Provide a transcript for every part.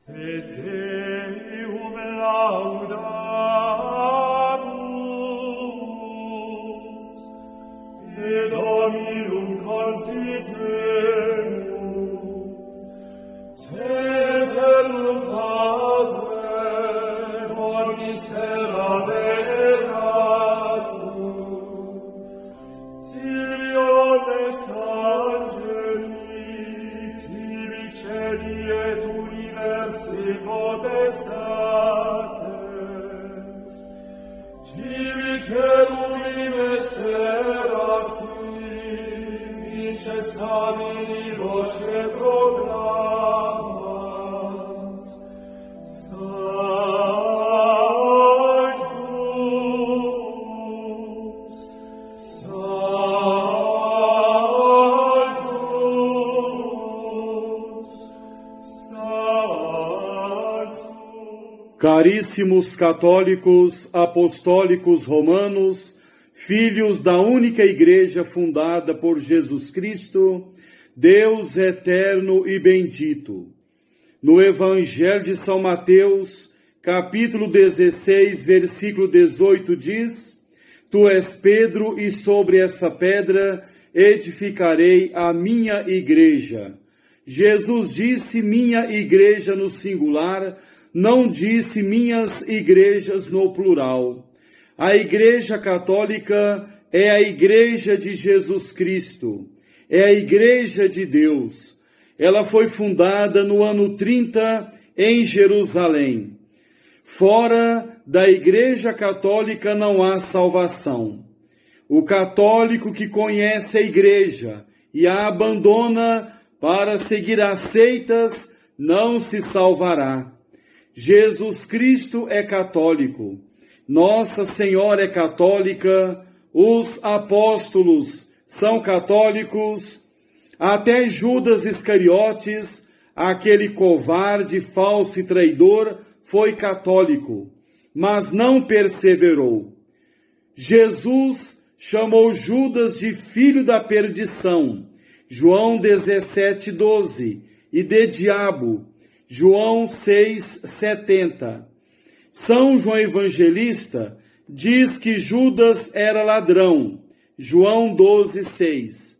Te Deum laudamus, et Dominum confitemur, te Deum Padre, omnis terra veneratur, Tiriones angeli, tibi celi et universi potestates, tibi cherubim et seraphim, incessabili voce proclamant, Sanctus, Sanctus, Sanctus. Caríssimos católicos, apostólicos romanos, filhos da única igreja fundada por Jesus Cristo, Deus eterno e bendito. No Evangelho de São Mateus, capítulo 16, versículo 18 diz: Tu és Pedro, e sobre essa pedra edificarei a minha igreja. Jesus disse minha igreja no singular, não disse minhas igrejas no plural. A Igreja Católica é a Igreja de Jesus Cristo, é a Igreja de Deus. Ela foi fundada no ano 30 em Jerusalém. Fora da Igreja Católica não há salvação. O católico que conhece a Igreja e a abandona para seguir as seitas não se salvará. Jesus Cristo é católico, Nossa Senhora é católica, os apóstolos são católicos, até Judas Iscariotes, aquele covarde, falso e traidor, foi católico, mas não perseverou. Jesus chamou Judas de filho da perdição, João 17:12, e de diabo, João 6:70. São João Evangelista diz que Judas era ladrão, João 12:6.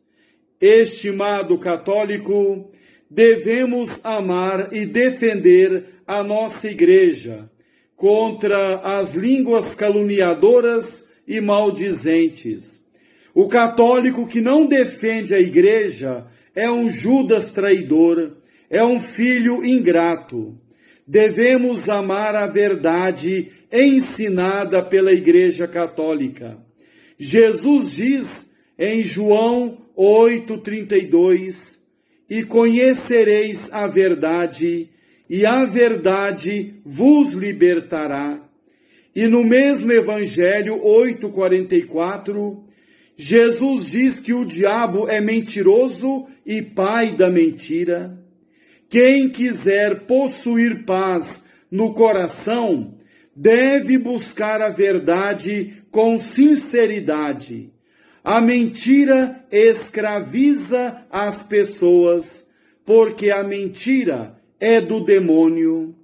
Estimado católico, devemos amar e defender a nossa igreja contra as línguas caluniadoras e maldizentes. O católico que não defende a igreja é um Judas traidor, é um filho ingrato. Devemos amar a verdade ensinada pela Igreja Católica. Jesus diz em João 8:32, e conhecereis a verdade, e a verdade vos libertará. E no mesmo Evangelho 8:44, Jesus diz que o diabo é mentiroso e pai da mentira. Quem quiser possuir paz no coração, deve buscar a verdade com sinceridade. A mentira escraviza as pessoas, porque a mentira é do demônio.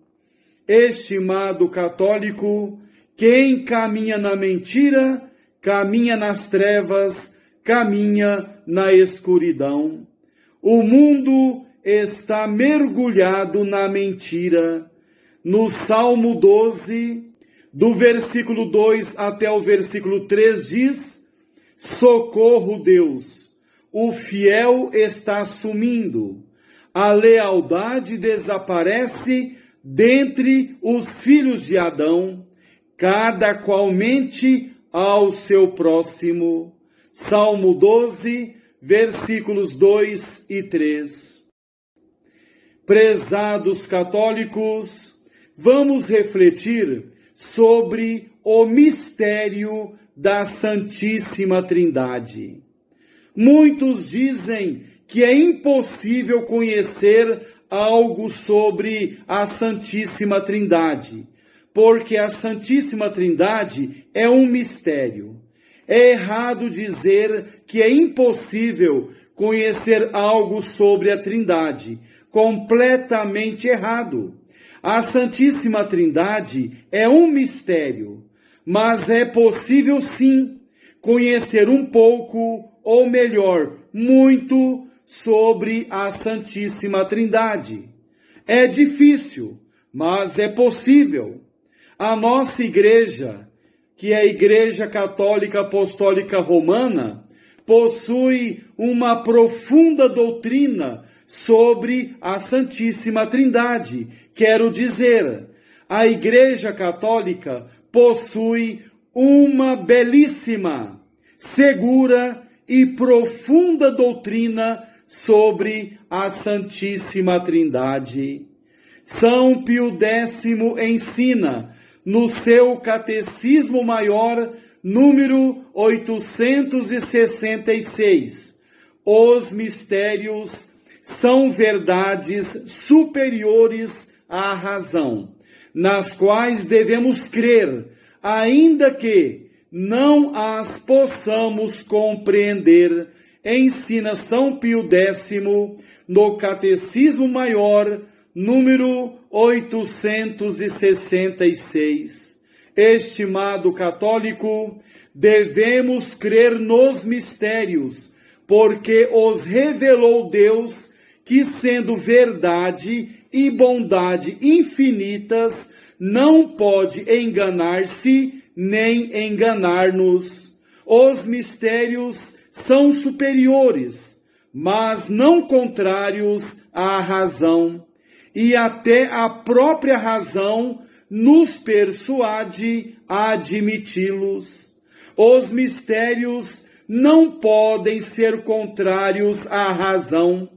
Estimado católico, quem caminha na mentira, caminha nas trevas, caminha na escuridão. O mundo está mergulhado na mentira. No Salmo 12, do versículo 2 até o versículo 3 diz: socorro, Deus, o fiel está sumindo, a lealdade desaparece dentre os filhos de Adão, cada qual mente ao seu próximo. Salmo 12, versículos 2 e 3. Prezados católicos, vamos refletir sobre o mistério da Santíssima Trindade. Muitos dizem que é impossível conhecer algo sobre a Santíssima Trindade, porque a Santíssima Trindade é um mistério. É errado dizer que é impossível conhecer algo sobre a Trindade. Completamente errado. A Santíssima Trindade é um mistério, mas é possível sim conhecer um pouco, ou melhor, muito, sobre a Santíssima Trindade. É difícil, mas é possível. A nossa igreja, que é a Igreja Católica Apostólica Romana, possui uma profunda doutrina sobre a Santíssima Trindade. Quero dizer, a Igreja Católica possui uma belíssima, segura e profunda doutrina sobre a Santíssima Trindade. São Pio X ensina, no seu Catecismo Maior, número 866, os mistérios são verdades superiores à razão, nas quais devemos crer, ainda que não as possamos compreender, ensina São Pio X no Catecismo Maior, número 866. Estimado católico, devemos crer nos mistérios, porque os revelou Deus, que sendo verdade e bondade infinitas, não pode enganar-se nem enganar-nos. Os mistérios são superiores, mas não contrários à razão, e até a própria razão nos persuade a admiti-los. Os mistérios não podem ser contrários à razão,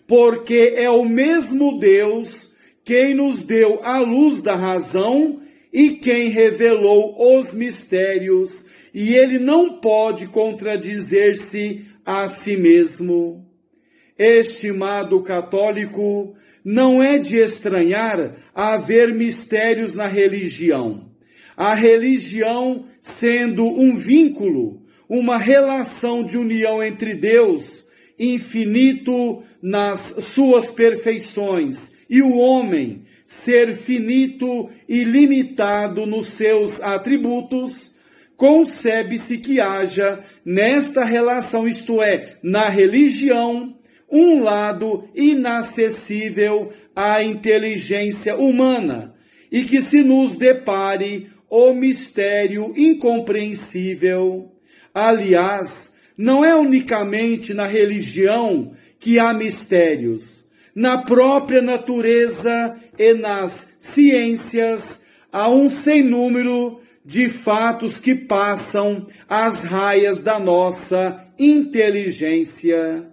porque é o mesmo Deus quem nos deu a luz da razão e quem revelou os mistérios, e ele não pode contradizer-se a si mesmo. Estimado católico, não é de estranhar haver mistérios na religião. A religião sendo um vínculo, uma relação de união entre Deus, infinito nas suas perfeições, e o homem, ser finito e limitado nos seus atributos, concebe-se que haja nesta relação, isto é, na religião, um lado inacessível à inteligência humana, e que se nos depare o mistério incompreensível. Aliás, não é unicamente na religião que há mistérios. Na própria natureza e nas ciências há um sem número de fatos que passam as raias da nossa inteligência.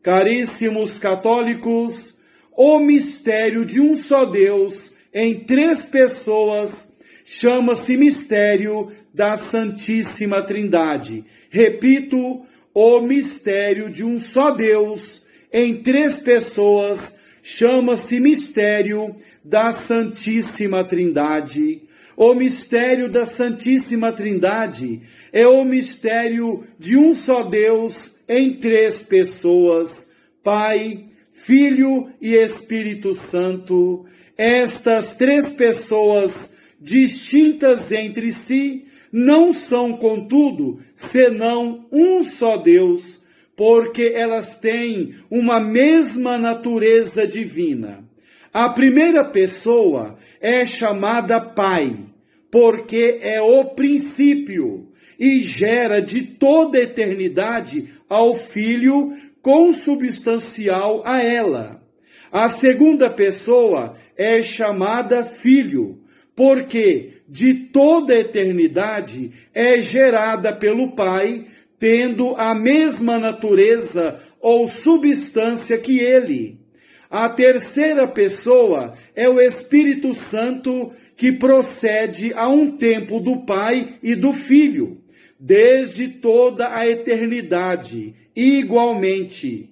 Caríssimos católicos, o mistério de um só Deus em três pessoas chama-se mistério da Santíssima Trindade. Repito, o mistério de um só Deus em três pessoas chama-se mistério da Santíssima Trindade. O mistério da Santíssima Trindade é o mistério de um só Deus em três pessoas, Pai, Filho e Espírito Santo. Estas três pessoas distintas entre si não são, contudo, senão um só Deus, porque elas têm uma mesma natureza divina. A primeira pessoa é chamada Pai, porque é o princípio e gera de toda a eternidade ao Filho consubstancial a ela. A segunda pessoa é chamada Filho, porque de toda a eternidade é gerada pelo Pai, tendo a mesma natureza ou substância que ele. A terceira pessoa é o Espírito Santo, que procede a um tempo do Pai e do Filho, desde toda a eternidade, igualmente.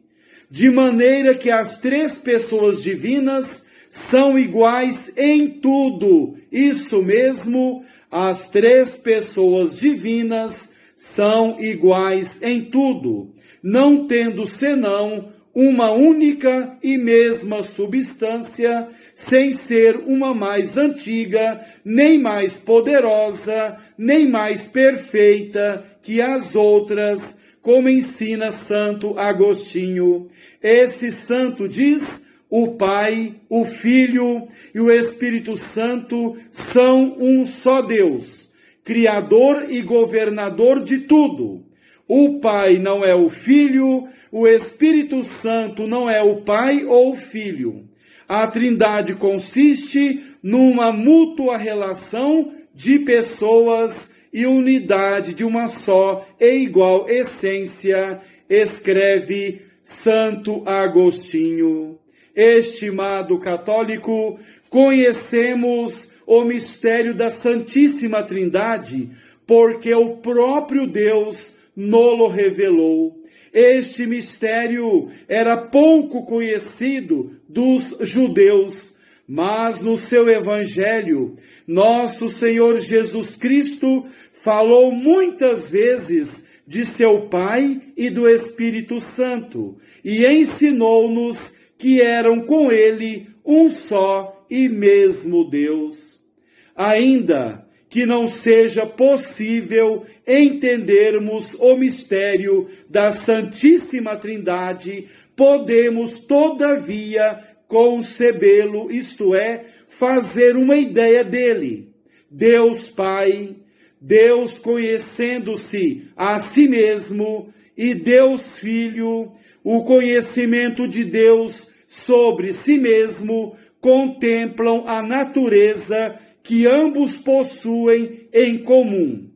De maneira que as três pessoas divinas são iguais em tudo. Isso mesmo, as três pessoas divinas são iguais em tudo, não tendo senão uma única e mesma substância, sem ser uma mais antiga, nem mais poderosa, nem mais perfeita que as outras, como ensina Santo Agostinho. Esse santo diz: o Pai, o Filho e o Espírito Santo são um só Deus, Criador e governador de tudo. O Pai não é o Filho, o Espírito Santo não é o Pai ou o Filho. A Trindade consiste numa mútua relação de pessoas e unidade de uma só e igual essência, escreve Santo Agostinho. Estimado católico, conhecemos o mistério da Santíssima Trindade, porque o próprio Deus nolo revelou. Este mistério era pouco conhecido dos judeus, mas no seu Evangelho, nosso Senhor Jesus Cristo falou muitas vezes de seu Pai e do Espírito Santo, e ensinou-nos que eram com ele um só e mesmo Deus. Ainda que não seja possível entendermos o mistério da Santíssima Trindade, podemos, todavia, concebê-lo, isto é, fazer uma ideia dele. Deus Pai, Deus conhecendo-se a si mesmo, e Deus Filho, o conhecimento de Deus sobre si mesmo, contemplam a natureza que ambos possuem em comum.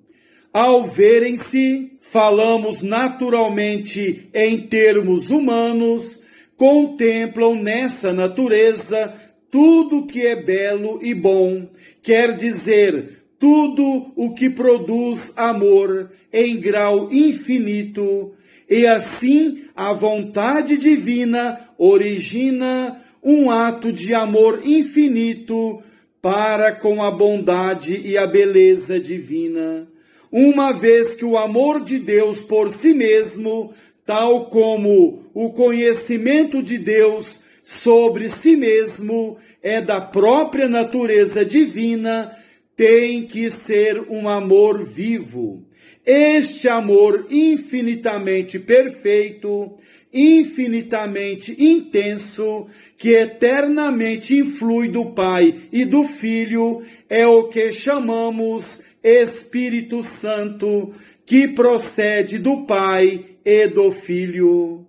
Ao verem-se, falamos naturalmente em termos humanos, contemplam nessa natureza tudo que é belo e bom, quer dizer, tudo o que produz amor em grau infinito, e assim a vontade divina origina um ato de amor infinito para com a bondade e a beleza divina, uma vez que o amor de Deus por si mesmo, tal como o conhecimento de Deus sobre si mesmo, é da própria natureza divina, tem que ser um amor vivo. Este amor infinitamente perfeito, infinitamente intenso, que eternamente influi do Pai e do Filho, é o que chamamos Espírito Santo, que procede do Pai e do Filho.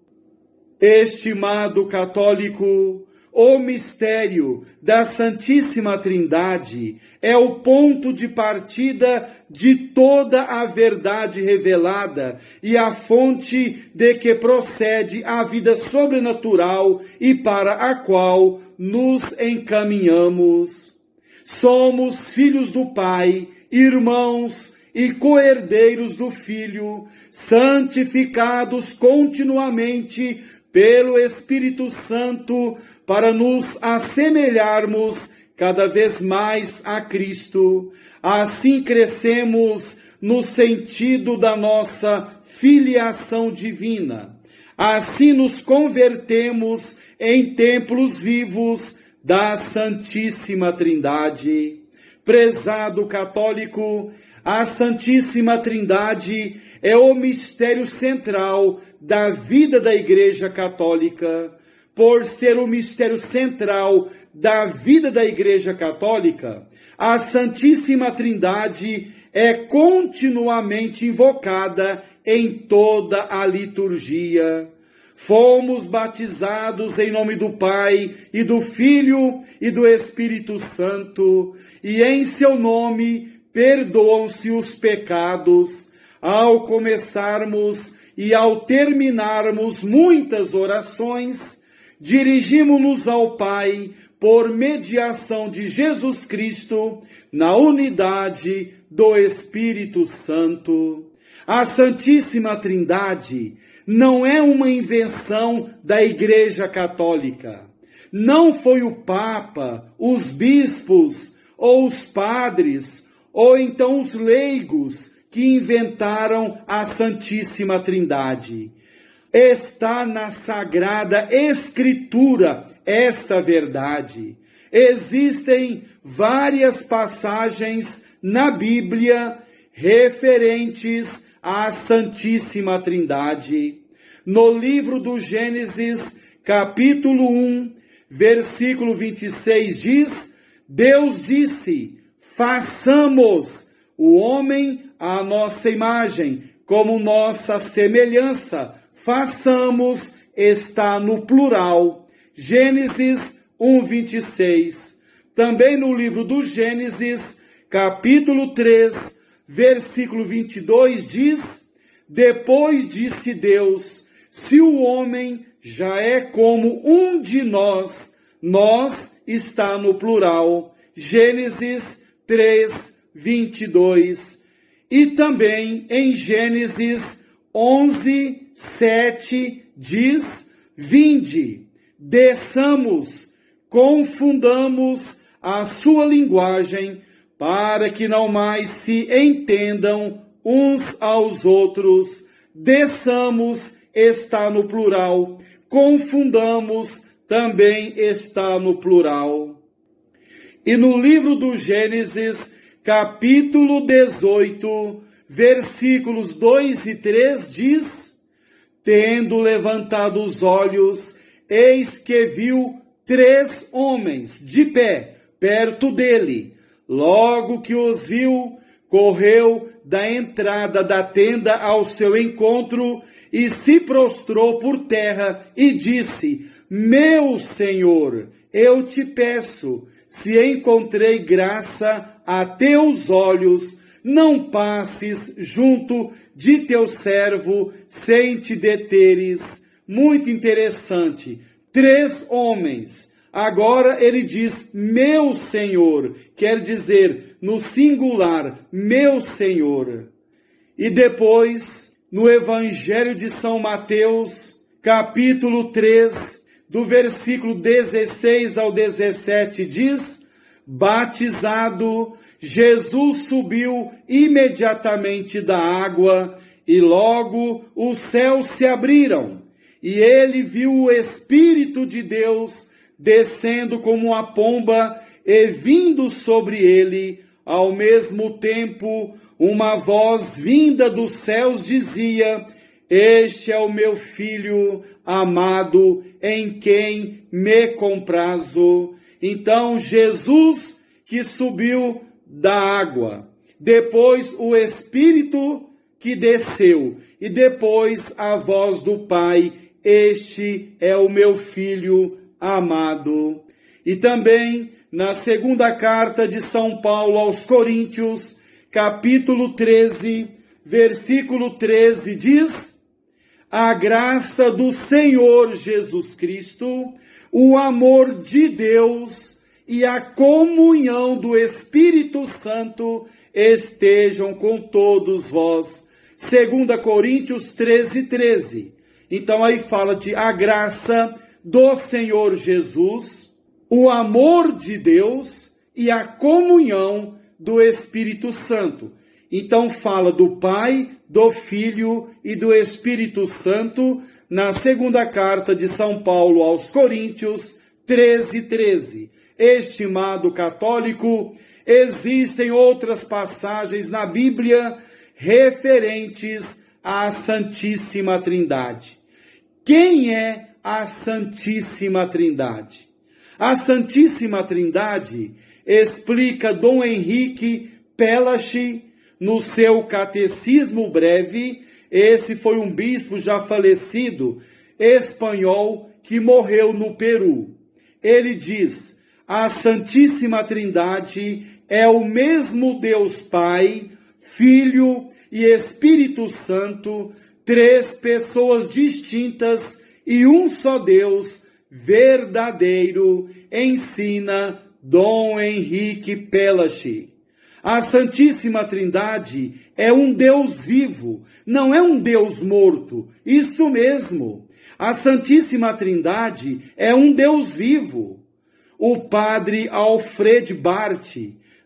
Estimado católico, o mistério da Santíssima Trindade é o ponto de partida de toda a verdade revelada e a fonte de que procede a vida sobrenatural e para a qual nos encaminhamos. Somos filhos do Pai, irmãos e co-herdeiros do Filho, santificados continuamente pelo Espírito Santo, para nos assemelharmos cada vez mais a Cristo. Assim crescemos no sentido da nossa filiação divina. Assim nos convertemos em templos vivos da Santíssima Trindade. Prezado católico, a Santíssima Trindade é o mistério central da vida da Igreja Católica. Por ser o mistério central da vida da Igreja Católica, a Santíssima Trindade é continuamente invocada em toda a liturgia. Fomos batizados em nome do Pai e do Filho e do Espírito Santo, e em seu nome perdoam-se os pecados. Ao começarmos e ao terminarmos muitas orações, dirigimos-nos ao Pai por mediação de Jesus Cristo, na unidade do Espírito Santo. A Santíssima Trindade não é uma invenção da Igreja Católica. Não foi o Papa, os bispos, ou os padres, ou então os leigos que inventaram a Santíssima Trindade. Está na Sagrada Escritura essa verdade. Existem várias passagens na Bíblia referentes à Santíssima Trindade. No livro do Gênesis, capítulo 1, versículo 26 diz: Deus disse: façamos o homem à nossa imagem, como nossa semelhança. Façamos está no plural. Gênesis 1, 26. Também no livro do Gênesis, capítulo 3, versículo 22 diz: depois disse Deus: se o homem já é como um de nós está no plural. Gênesis 3, 22. E também em Gênesis 11, 7 diz: vinde, desçamos, confundamos a sua linguagem, para que não mais se entendam uns aos outros. Desçamos está no plural, confundamos também está no plural. E no livro do Gênesis, capítulo 18, versículos 2 e 3 diz: tendo levantado os olhos, eis que viu 3 homens de pé perto dele. Logo que os viu, correu da entrada da tenda ao seu encontro e se prostrou por terra e disse: meu Senhor, eu te peço, se encontrei graça a teus olhos, não passes junto de teu servo sem te deteres. Muito interessante. 3 homens. Agora ele diz: meu Senhor, quer dizer no singular, meu Senhor. E depois, no Evangelho de São Mateus, capítulo 3, do versículo 16 ao 17, diz: batizado, Jesus subiu imediatamente da água, e logo os céus se abriram, e ele viu o Espírito de Deus descendo como uma pomba e vindo sobre ele. Ao mesmo tempo, uma voz vinda dos céus dizia: este é o meu Filho amado, em quem me comprazo. Então, Jesus que subiu da água, depois o Espírito que desceu, e depois a voz do Pai: este é o meu Filho amado. E também na segunda carta de São Paulo aos Coríntios, capítulo 13, versículo 13, diz: a graça do Senhor Jesus Cristo, o amor de Deus e a comunhão do Espírito Santo estejam com todos vós. 2 Coríntios 13, 13. Então aí fala de a graça do Senhor Jesus, o amor de Deus e a comunhão do Espírito Santo. Então fala do Pai, do Filho e do Espírito Santo na segunda carta de São Paulo aos Coríntios 13, 13. Estimado católico, existem outras passagens na Bíblia referentes à Santíssima Trindade. Quem é a Santíssima Trindade? A Santíssima Trindade, explica Dom Henrique Pelachi no seu Catecismo Breve. Esse foi um bispo já falecido, espanhol, que morreu no Peru. Ele diz: a Santíssima Trindade é o mesmo Deus Pai, Filho e Espírito Santo, 3 pessoas distintas e um só Deus verdadeiro, ensina Dom Henrique Pelachi. A Santíssima Trindade é um Deus vivo, não é um Deus morto. Isso mesmo. A Santíssima Trindade é um Deus vivo. O padre Alfred Barth,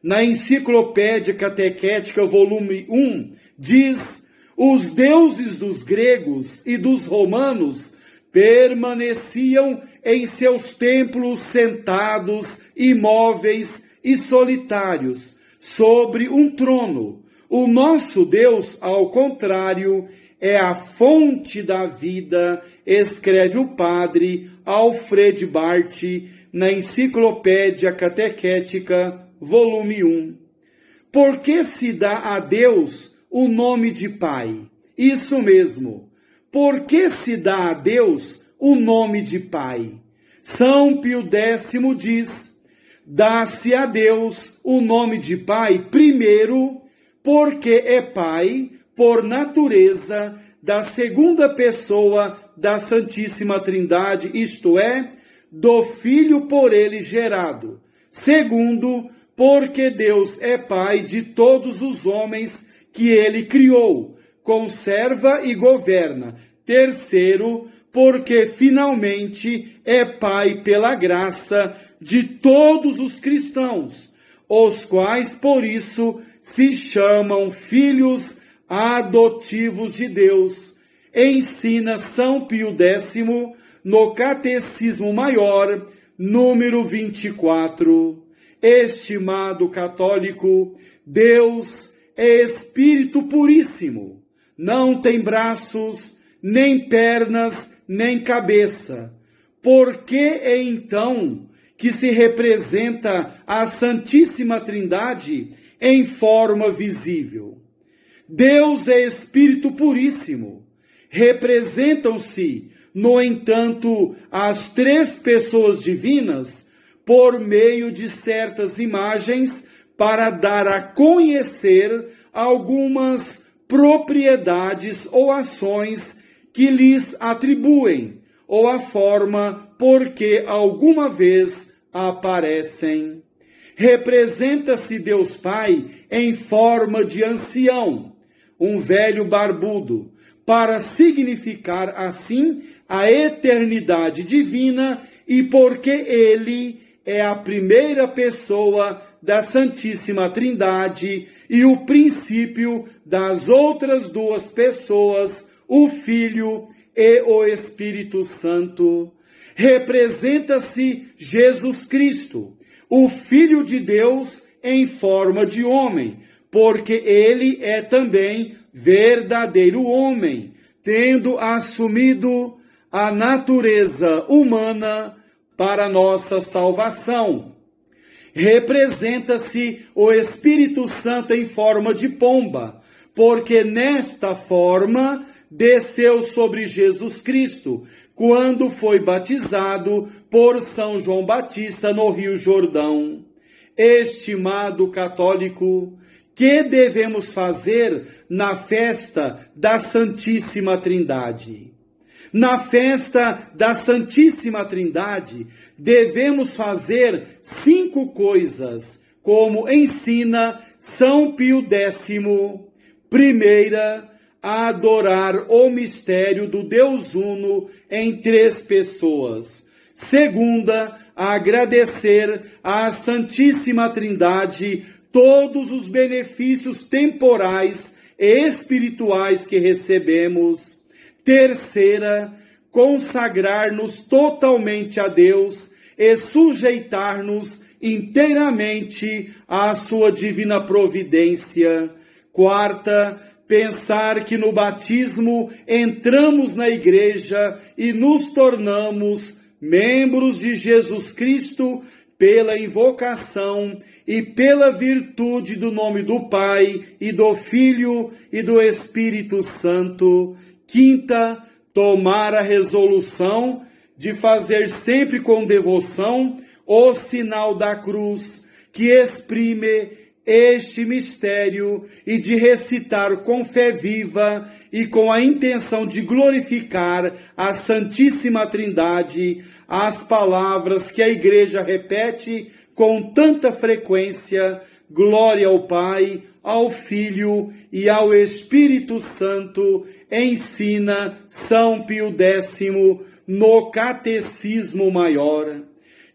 na Enciclopédia Catequética, volume 1, diz: Os deuses dos gregos e dos romanos permaneciam em seus templos sentados, imóveis e solitários, sobre um trono. O nosso Deus, ao contrário, é a fonte da vida, escreve o padre Alfred Barth na Enciclopédia Catequética, volume 1. Por que se dá a Deus o nome de Pai? Isso mesmo. Por que se dá a Deus o nome de Pai? São Pio X diz: dá-se a Deus o nome de Pai, primeiro, porque é Pai, por natureza, da segunda pessoa da Santíssima Trindade, isto é, do Filho por ele gerado. Segundo, porque Deus é Pai de todos os homens que ele criou, conserva e governa. Terceiro, porque finalmente é Pai pela graça de todos os cristãos, os quais por isso se chamam filhos adotivos de Deus. Ensina São Pio X no Catecismo Maior, número 24. Estimado católico, Deus é Espírito puríssimo, não tem braços, nem pernas, nem cabeça. Por que é então que se representa a Santíssima Trindade em forma visível? Deus é Espírito puríssimo. Representam-se, no entanto, as três pessoas divinas por meio de certas imagens para dar a conhecer algumas propriedades ou ações que lhes atribuem, ou a forma por que alguma vez aparecem. Representa-se Deus Pai em forma de ancião, um velho barbudo, para significar assim a eternidade divina e porque ele é a primeira pessoa da Santíssima Trindade e o princípio das outras duas pessoas, o Filho e o Espírito Santo. Representa-se Jesus Cristo, o Filho de Deus em forma de homem, porque ele é também verdadeiro homem, tendo assumido a natureza humana para nossa salvação. Representa-se o Espírito Santo em forma de pomba, porque nesta forma desceu sobre Jesus Cristo, quando foi batizado por São João Batista no Rio Jordão. Estimado católico, que devemos fazer na festa da Santíssima Trindade? Na festa da Santíssima Trindade, devemos fazer 5 coisas, como ensina São Pio X. Primeira, adorar o mistério do Deus Uno em 3 pessoas. Segunda, agradecer à Santíssima Trindade todos os benefícios temporais e espirituais que recebemos. Terceira, consagrar-nos totalmente a Deus e sujeitar-nos inteiramente à sua divina providência. Quarta, pensar que no batismo entramos na igreja e nos tornamos membros de Jesus Cristo pela invocação e pela virtude do nome do Pai e do Filho e do Espírito Santo. Quinta, tomar a resolução de fazer sempre com devoção o sinal da cruz, que exprime este mistério, e de recitar com fé viva e com a intenção de glorificar a Santíssima Trindade as palavras que a Igreja repete com tanta frequência: glória ao Pai, ao Filho e ao Espírito Santo, ensina São Pio X no Catecismo Maior.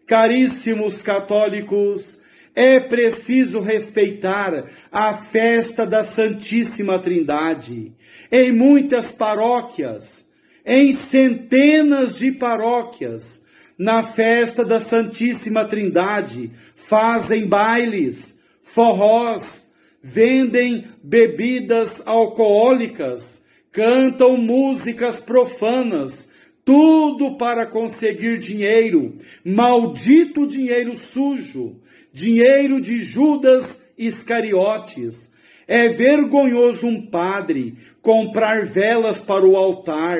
Caríssimos católicos, é preciso respeitar a festa da Santíssima Trindade. Em muitas paróquias, em centenas de paróquias, na festa da Santíssima Trindade, fazem bailes, forrós, vendem bebidas alcoólicas, cantam músicas profanas, tudo para conseguir dinheiro, maldito dinheiro sujo, dinheiro de Judas Iscariotes. É vergonhoso um padre comprar velas para o altar,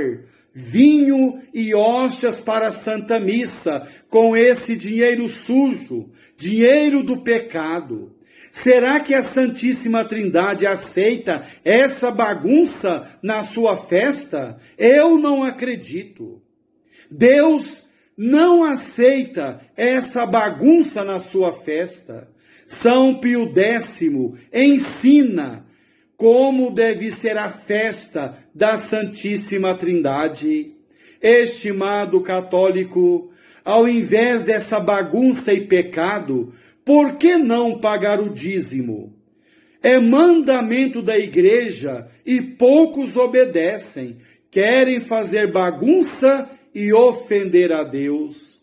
vinho e hóstias para a Santa Missa com esse dinheiro sujo, dinheiro do pecado. Será que a Santíssima Trindade aceita essa bagunça na sua festa? Eu não acredito. Deus não aceita essa bagunça na sua festa. São Pio X ensina como deve ser a festa da Santíssima Trindade. Estimado católico, ao invés dessa bagunça e pecado, por que não pagar o dízimo? É mandamento da igreja e poucos obedecem. Querem fazer bagunça e ofender a Deus.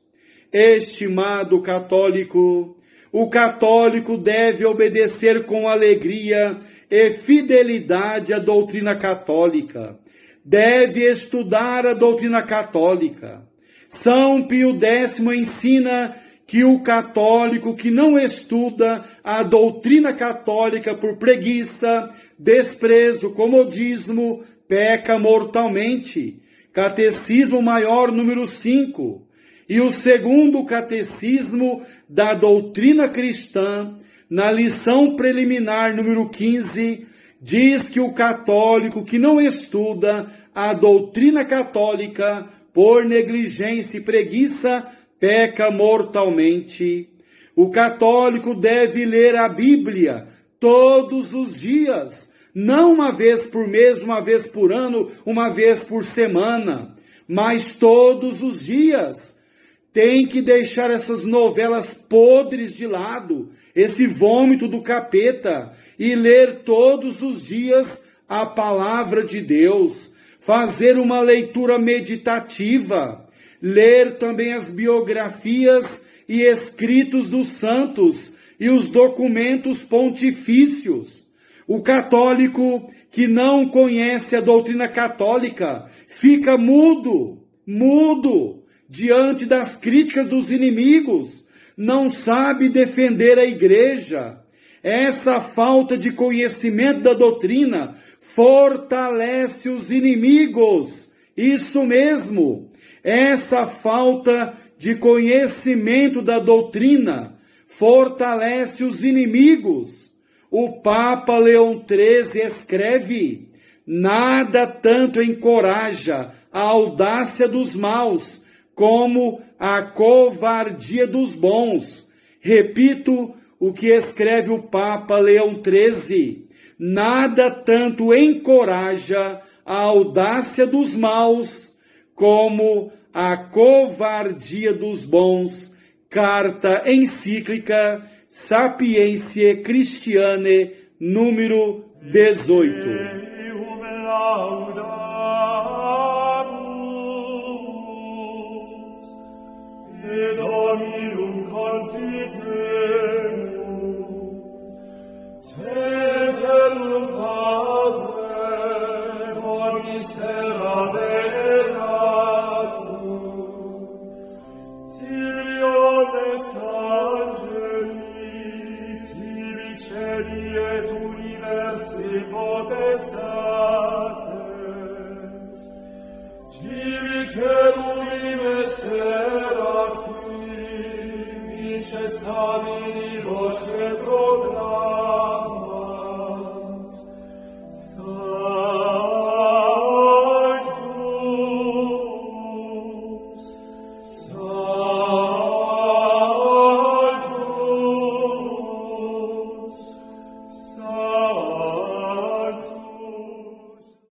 Estimado católico, o católico deve obedecer com alegria e fidelidade à doutrina católica. Deve estudar a doutrina católica. São Pio X ensina que o católico que não estuda a doutrina católica por preguiça, desprezo, comodismo, peca mortalmente. Catecismo Maior número 5. E o segundo catecismo da doutrina cristã, na lição preliminar número 15, diz que o católico que não estuda a doutrina católica por negligência e preguiça, peca mortalmente. O católico deve ler a Bíblia todos os dias, não uma vez por mês, uma vez por ano, uma vez por semana, mas todos os dias. Tem que deixar essas novelas podres de lado, esse vômito do capeta, e ler todos os dias a palavra de Deus, fazer uma leitura meditativa, ler também as biografias e escritos dos santos e os documentos pontifícios. O católico que não conhece a doutrina católica fica mudo diante das críticas dos inimigos, não sabe defender a igreja. Essa falta de conhecimento da doutrina fortalece os inimigos. Isso mesmo, essa falta de conhecimento da doutrina fortalece os inimigos. O Papa Leão XIII escreve: nada tanto encoraja a audácia dos maus como a covardia dos bons. Repito o que escreve o Papa Leão XIII. Nada tanto encoraja a audácia dos maus como a covardia dos bons. Carta encíclica Sapientiae Christianae, número 18. Dominium confiterum, ceterum Padre, omnis terra veneratum, tiriones angeli, tibi celi et universi potestates, tibi cherubim et serafim, Sabini voce pro